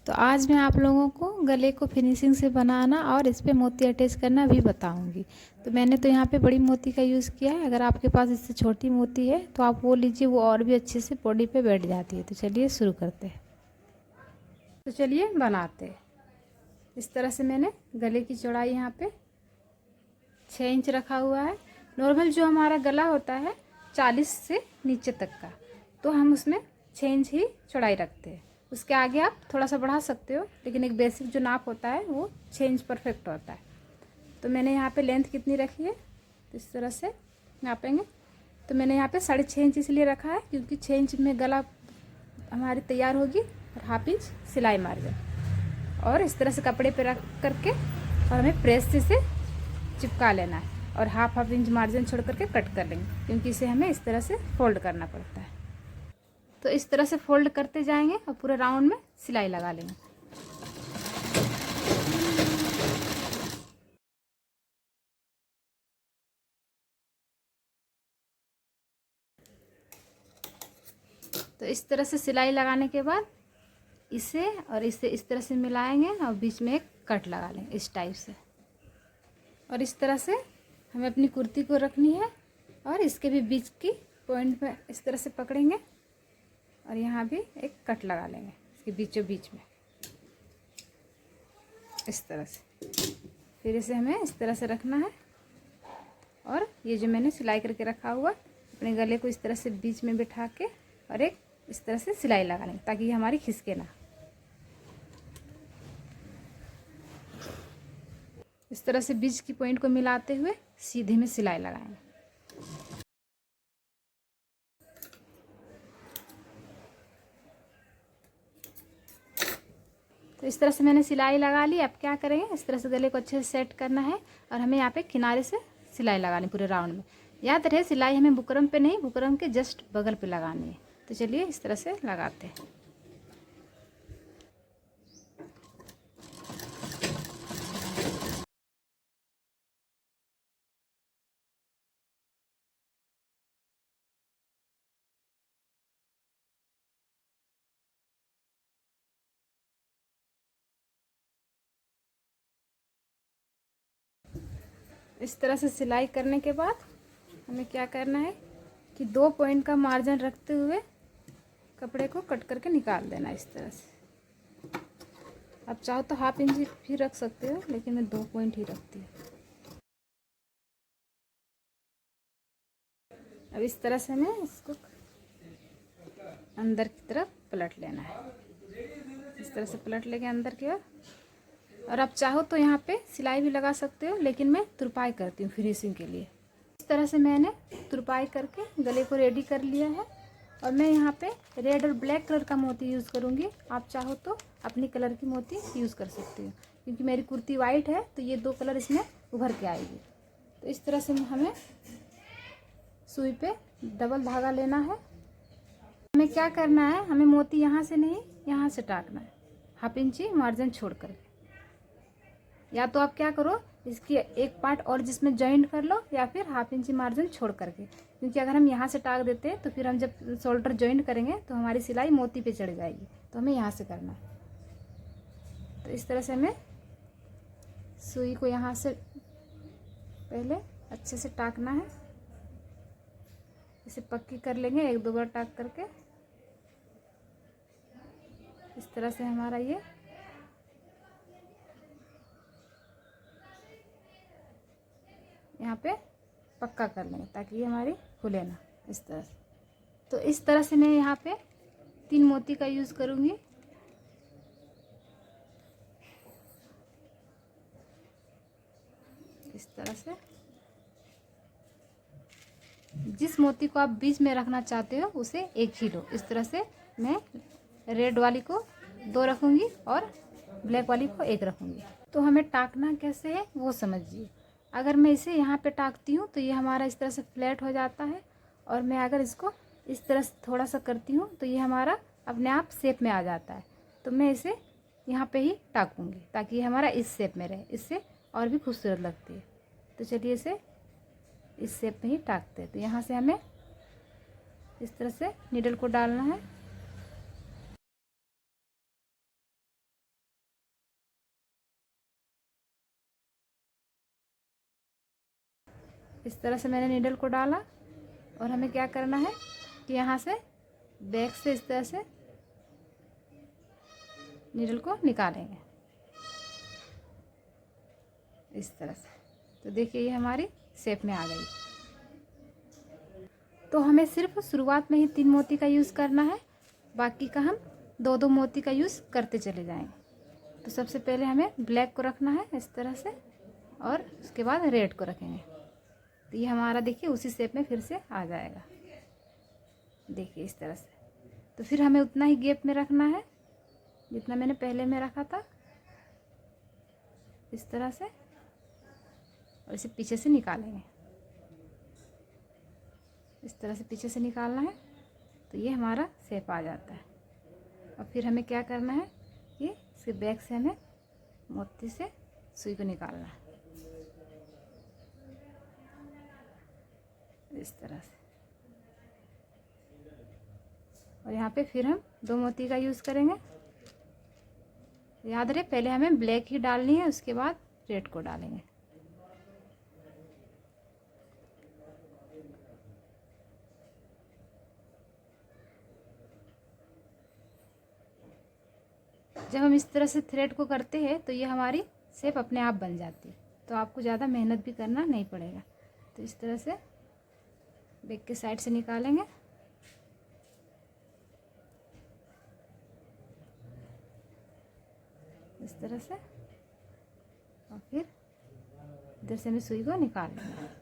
तो आज मैं आप लोगों को गले को फिनिशिंग से बनाना और इस पे मोती अटैच करना भी बताऊंगी। तो मैंने तो यहाँ पे बड़ी मोती का यूज़ किया है। अगर आपके पास इससे छोटी मोती है तो आप वो लीजिए, वो और भी अच्छे से बॉडी पे बैठ जाती है। तो चलिए शुरू करते हैं। तो चलिए बनाते हैं। इस तरह से मैंने गले की चौड़ाई यहाँ पे 6 इंच रखा हुआ है। नॉर्मल जो हमारा गला होता है 40 से नीचे तक का, तो हम उसमें 6 इंच ही चौड़ाई रखते हैं। उसके आगे आप थोड़ा सा बढ़ा सकते हो, लेकिन एक बेसिक जो नाप होता है वो 6 इंच परफेक्ट होता है। तो मैंने यहाँ पे लेंथ कितनी रखी है, तो इस तरह से नापेंगे। तो मैंने यहाँ पे 6.5 इंच इसलिए रखा है क्योंकि 6 इंच में गला हमारी तैयार होगी, और 1/2 इंच सिलाई मार्जिन। और इस तरह से कपड़े पे रख करके और हमें प्रेस से इसे चिपका लेना है, और 1/2 इंच मार्जिन छोड़ करके कट कर लेंगे, क्योंकि इसे हमें इस तरह से फोल्ड करना पड़ता है। तो इस तरह से फोल्ड करते जाएंगे और पूरे राउंड में सिलाई लगा लेंगे। तो इस तरह से सिलाई लगाने के बाद इसे और इसे इस तरह से मिलाएंगे और बीच में एक कट लगा लेंगे इस टाइप से। और इस तरह से हमें अपनी कुर्ती को रखनी है, और इसके भी बीच की पॉइंट में इस तरह से पकड़ेंगे और यहाँ भी एक कट लगा लेंगे इसके बीचों बीच में, इस तरह से। फिर इसे हमें इस तरह से रखना है, और ये जो मैंने सिलाई करके रखा हुआ अपने गले को इस तरह से बीच में बिठा के और एक इस तरह से सिलाई लगा लेंगे, ताकि ये हमारी खिसके ना। इस तरह से बीच की पॉइंट को मिलाते हुए सीधे में सिलाई लगाएंगे। तो इस तरह से मैंने सिलाई लगा ली। अब क्या करेंगे, इस तरह से गले को अच्छे से सेट करना है, और हमें यहाँ पे किनारे से सिलाई लगानी पूरे राउंड में। याद रहे, सिलाई हमें बुकरम पे नहीं, बुकरम के जस्ट बगल पे लगानी है। तो चलिए इस तरह से लगाते हैं। इस तरह से सिलाई करने के बाद हमें क्या करना है कि 2 पॉइंट का मार्जिन रखते हुए कपड़े को कट करके निकाल देना इस तरह से। आप चाहो तो 1/2 इंच भी रख सकते हो, लेकिन मैं 2 पॉइंट ही रखती हूँ। अब इस तरह से हमें इसको अंदर की तरफ पलट लेना है। इस तरह से पलट लेंगे अंदर की ओर। और आप चाहो तो यहाँ पे सिलाई भी लगा सकते हो, लेकिन मैं तुरपाई करती हूँ फिनिशिंग के लिए। इस तरह से मैंने तुरपाई करके गले को रेडी कर लिया है, और मैं यहाँ पे रेड और ब्लैक कलर का मोती यूज़ करूँगी। आप चाहो तो अपनी कलर की मोती यूज़ कर सकते हो, क्योंकि मेरी कुर्ती वाइट है तो ये 2 कलर इसमें उभर के आएगी। तो इस तरह से हमें सुई पे डबल धागा लेना है। हमें क्या करना है, हमें मोती यहाँ से नहीं, यहाँ से टाकना है, 1/2 इंची मार्जिन छोड़ कर। या तो आप क्या करो, इसकी एक पार्ट और जिसमें जॉइंट कर लो, या फिर 1/2 इंची मार्जिन छोड़ करके, क्योंकि अगर हम यहाँ से टाक देते हैं तो फिर हम जब शोल्डर जॉइंट करेंगे तो हमारी सिलाई मोती पे चढ़ जाएगी। तो हमें यहाँ से करना है। तो इस तरह से हमें सुई को यहाँ से पहले अच्छे से टाकना है। इसे पक्की कर लेंगे 1-2 बार टाक करके। इस तरह से हमारा ये यहाँ पे पक्का कर लेंगे, ताकि ये हमारी खुले ना, इस तरह से। तो इस तरह से मैं यहाँ पे 3 मोती का यूज़ करूँगी। इस तरह से जिस मोती को आप बीच में रखना चाहते हो उसे एक ही लो। इस तरह से मैं रेड वाली को 2 रखूँगी और ब्लैक वाली को 1 रखूँगी। तो हमें टाकना कैसे है वो समझिए। अगर मैं इसे यहाँ पे टाकती हूँ तो ये हमारा इस तरह से फ्लैट हो जाता है, और मैं अगर इसको इस तरह से थोड़ा सा करती हूँ तो ये हमारा अपने आप शेप में आ जाता है। तो मैं इसे यहाँ पे ही टाकूँगी, ताकि ये हमारा इस शेप में रहे, इससे और भी खूबसूरत लगती है। तो चलिए इसे इस शेप में ही टाकते हैं। तो यहाँ से हमें इस तरह से नीडल को डालना है। इस तरह से मैंने नीडल को डाला और हमें क्या करना है कि यहाँ से बैक से इस तरह से नीडल को निकालेंगे इस तरह से। तो देखिए ये हमारी शेप में आ गई। तो हमें सिर्फ शुरुआत में ही 3 मोती का यूज़ करना है, बाकी का हम 2-2 मोती का यूज़ करते चले जाएंगे। तो सबसे पहले हमें ब्लैक को रखना है इस तरह से और उसके बाद रेड को रखेंगे। तो ये हमारा देखिए उसी शेप में फिर से आ जाएगा, देखिए इस तरह से। तो फिर हमें उतना ही गैप में रखना है जितना मैंने पहले में रखा था, इस तरह से, और इसे पीछे से निकालेंगे इस तरह से, पीछे से निकालना है। तो ये हमारा शेप आ जाता है। और फिर हमें क्या करना है कि इसके बैक से हमें मोती से सुई को निकालना है इस तरह से। और यहाँ पे फिर हम 2 मोती का यूज़ करेंगे। याद रहे पहले हमें ब्लैक ही डालनी है, उसके बाद रेड को डालेंगे। जब हम इस तरह से थ्रेड को करते हैं तो ये हमारी शेप अपने आप बन जाती है, तो आपको ज़्यादा मेहनत भी करना नहीं पड़ेगा। तो इस तरह से बैक के साइड से निकालेंगे इस तरह से, और फिर इधर से हमें सुई को निकाल लेंगे।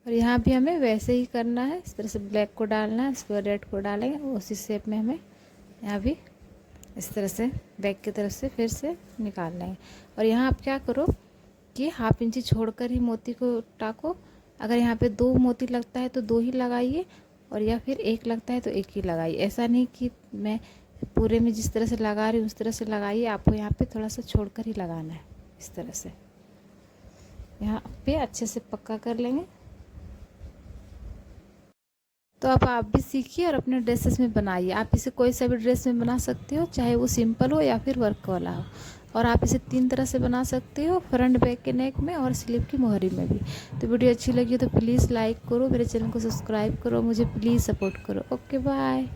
और यहाँ भी हमें वैसे ही करना है, इस तरह से ब्लैक को डालना है, इसके बाद रेड को डालेंगे, उसी शेप में हमें यहाँ भी इस तरह से बैक की तरफ से फिर से निकाल लेंगे। और यहाँ आप क्या करो कि 1/2 इंची छोड़कर ही मोती को टाको। अगर यहाँ पे 2 मोती लगता है तो 2 ही लगाइए, और या फिर 1 लगता है तो 1 ही लगाइए। ऐसा नहीं कि मैं पूरे में जिस तरह से लगा रही हूँ उस तरह से लगाइए, आपको यहाँ पे थोड़ा सा छोड़कर ही लगाना है इस तरह से। यहाँ पे अच्छे से पक्का कर लेंगे। तो अब आप भी सीखिए और अपने ड्रेसेस में बनाइए। आप इसे कोई सा भी ड्रेस में बना सकते हो, चाहे वो सिंपल हो या फिर वर्क वाला हो। और आप इसे 3 तरह से बना सकते हो, फ्रंट बैक के नेक में और स्लीव की मोहरी में भी। तो वीडियो अच्छी लगी तो प्लीज़ लाइक करो, मेरे चैनल को सब्सक्राइब करो, मुझे प्लीज़ सपोर्ट करो। Okay bye.